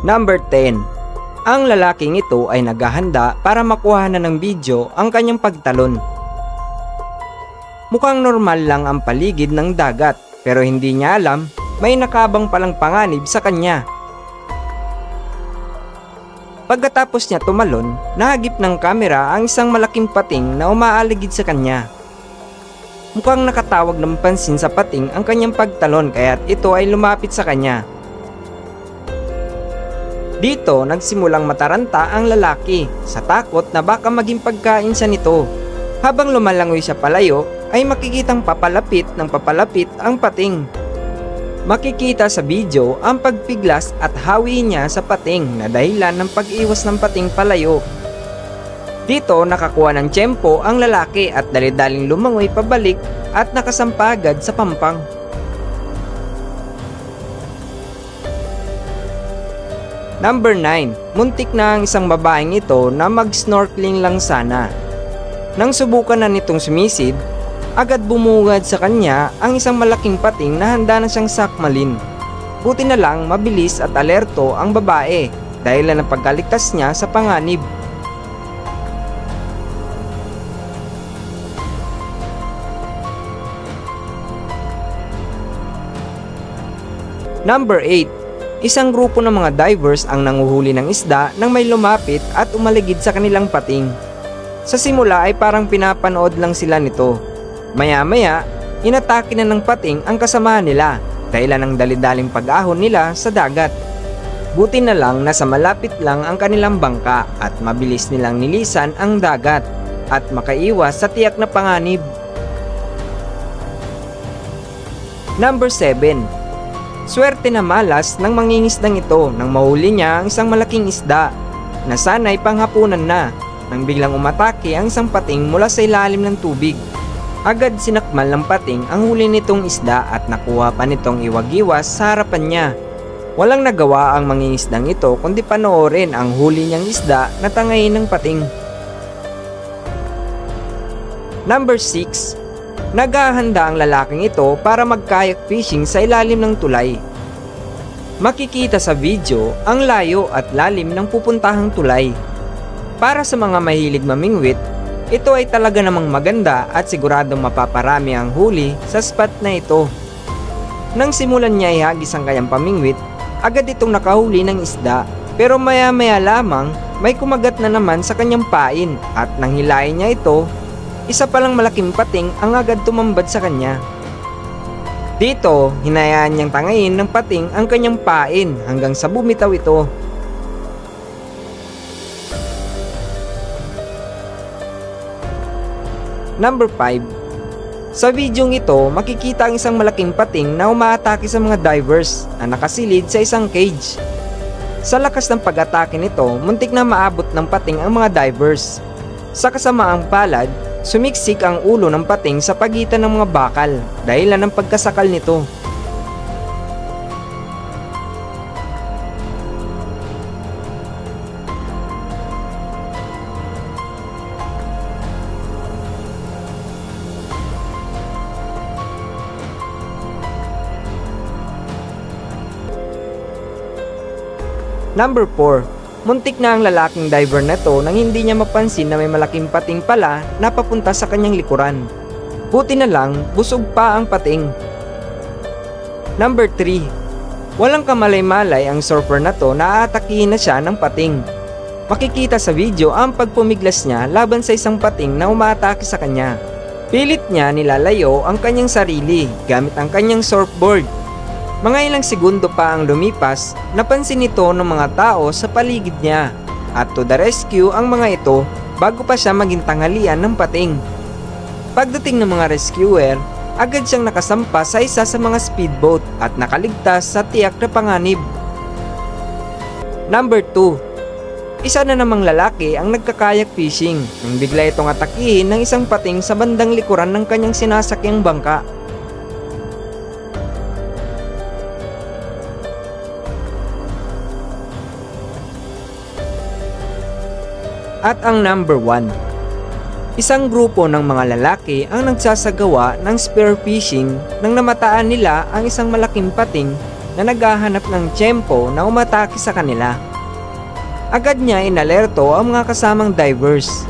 Number 10. Ang lalaking ito ay naghahanda para makuha na ng video ang kanyang pagtalon. Mukhang normal lang ang paligid ng dagat pero hindi niya alam may nakabang palang panganib sa kanya. Pagkatapos niya tumalon, nahagip ng kamera ang isang malaking pating na umaaligid sa kanya. Mukhang nakatawag ng pansin sa pating ang kanyang pagtalon kaya't ito ay lumapit sa kanya. Dito nagsimulang mataranta ang lalaki sa takot na baka maging pagkain siya nito. Habang lumalangoy siya palayo ay makikitang papalapit ng papalapit ang pating. Makikita sa video ang pagpiglas at hawi niya sa pating na dahilan ng pag-iwas ng pating palayo. Dito nakakuha ng tiyempo ang lalaki at dali-daling lumangoy pabalik at nakasampagad sa pampang. Number 9. Muntik na ang isang babaeng ito na mag-snorkeling lang sana. Nang subukan na nitong sumisid, agad bumungad sa kanya ang isang malaking pating na handa na siyang sakmalin. Buti na lang mabilis at alerto ang babae dahil na pagkaligtas niya sa panganib. Number 8. Isang grupo ng mga divers ang nanguhuli ng isda nang may lumapit at umaligid sa kanilang pating. Sa simula ay parang pinapanood lang sila nito. Maya-maya, inatake na ng pating ang kasamahan nila dahilan ng dali-daling pag-ahon nila sa dagat. Buti na lang nasa malapit lang ang kanilang bangka at mabilis nilang nilisan ang dagat at makaiwas sa tiyak na panganib. Number 7. Swerte na malas ng mangingisdang ito nang mahuli niya ang isang malaking isda na sana'y panghapunan na nang biglang umatake ang isang pating mula sa ilalim ng tubig. Agad sinakmal ng pating ang huli nitong isda at nakuha pa nitong iwagiwas sa harapan niya. Walang nagawa ang mangingisdang ito kundi panoorin ang huli niyang isda na tangayin ng pating. Number 6. Naghahanda ang lalaking ito para mag-kayak fishing sa ilalim ng tulay. Makikita sa video ang layo at lalim ng pupuntahang tulay. Para sa mga mahilig mamingwit, ito ay talaga namang maganda at siguradong mapaparami ang huli sa spot na ito. Nang simulan niya ihagis ang kanyang pamingwit, agad itong nakahuli ng isda pero maya-maya lamang may kumagat na naman sa kanyang pain at nang hilain niya ito, isa palang malaking pating ang agad tumambad sa kanya. Dito, hinayaan niyang tangayin ng pating ang kanyang pain hanggang sa bumitaw ito. Number 5. Sa videong ito, makikita ang isang malaking pating na umaatake sa mga divers na nakasilid sa isang cage. Sa lakas ng pag-atake nito, muntik na maabot ng pating ang mga divers. Sa kasamaang palad, sumiksik ang ulo ng pating sa pagitan ng mga bakal dahilan ng pagkasakal nito. Number 4. Muntik na ang lalaking diver na to nang hindi niya mapansin na may malaking pating pala na papunta sa kanyang likuran. Buti na lang, busog pa ang pating. Number 3. Walang kamalay-malay ang surfer na to na aatakihin na siya ng pating. Makikita sa video ang pagpumiglas niya laban sa isang pating na umaatake sa kanya. Pilit niya nilalayo ang kanyang sarili gamit ang kanyang surfboard. Mga ilang segundo pa ang lumipas, napansin ito ng mga tao sa paligid niya at to the rescue ang mga ito bago pa siya maging tanghalian ng pating. Pagdating ng mga rescuer, agad siyang nakasampa sa isa sa mga speedboat at nakaligtas sa tiyak na panganib. Number 2. Isa na namang lalaki ang nagkakayak fishing nang bigla itong atakihin ng isang pating sa bandang likuran ng kanyang sinasakyang bangka. At ang number 1. Isang grupo ng mga lalaki ang nagsasagawa ng spearfishing nang namataan nila ang isang malaking pating na naghahanap ng tiyempo na umatake sa kanila. Agad niya inalerto ang mga kasamang divers.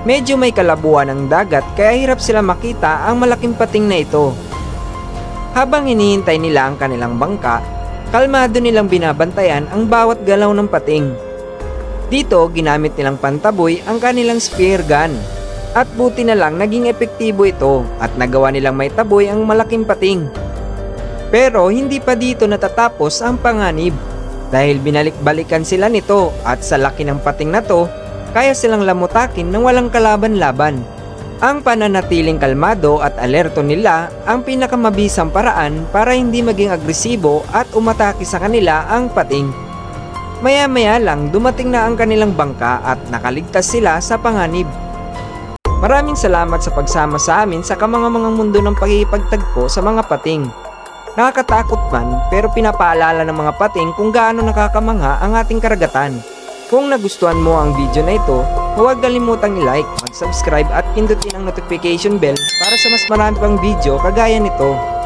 Medyo may kalabuan ang dagat kaya hirap sila makita ang malaking pating na ito. Habang hinihintay nila ang kanilang bangka, kalmado nilang binabantayan ang bawat galaw ng pating. Dito ginamit nilang pantaboy ang kanilang spear gun. At buti na lang naging epektibo ito at nagawa nilang may taboy ang malaking pating. Pero hindi pa dito natatapos ang panganib dahil binalik-balikan sila nito at sa laki ng pating na to, kaya silang lamutakin ng walang kalaban-laban. Ang pananatiling kalmado at alerto nila ang pinakamabisang paraan para hindi maging agresibo at umatake sa kanila ang pating. Maya-maya lang dumating na ang kanilang bangka at nakaligtas sila sa panganib. Maraming salamat sa pagsama sa amin sa kamangamang mundo ng pagkikipagtagpo sa mga pating. Nakakatakot man pero pinapaalala ng mga pating kung gaano nakakamangha ang ating karagatan. Kung nagustuhan mo ang video na ito, huwag kalimutang i-like, mag-subscribe at pindutin ang notification bell para sa mas marami pang video kagaya nito.